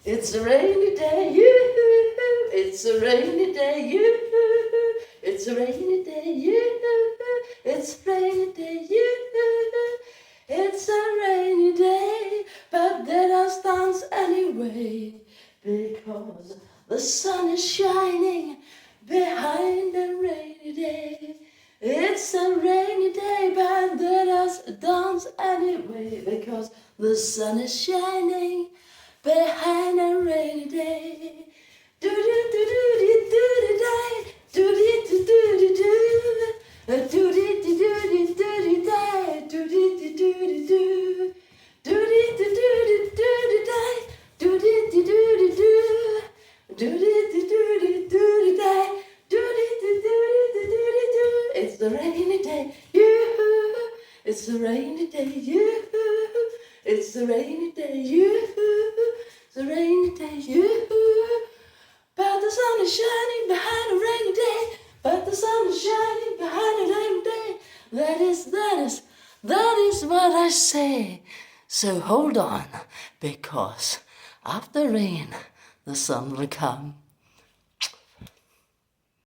It's a rainy day, yoo-hoo. It's a rainy day, yoo-hoo. It's a rainy day, yoo-hoo. It's a rainy day, yoo-hoo. It's a rainy day, but let us dance anyway, because the sun is shining behind the rainy day. It's a rainy day, but let us dance anyway, because the sun is shining behind a rainy day. Do do do do do do do day. Do do do do do do. Do do do do do do day. Do do do do do do. Do do do do do do day. Do do do do do do. Do do do do do do day. Do do do do do do do. It's a rainy day. Yoo-hoo. It's a rainy day. Yoo-hoo. It's a rainy day. Yoo-hoo. It's a rainy day, yoo-hoo. But the sun is shining behind a rainy day. But the sun is shining behind a rainy day. That is what I say. So hold on, because after rain, the sun will come.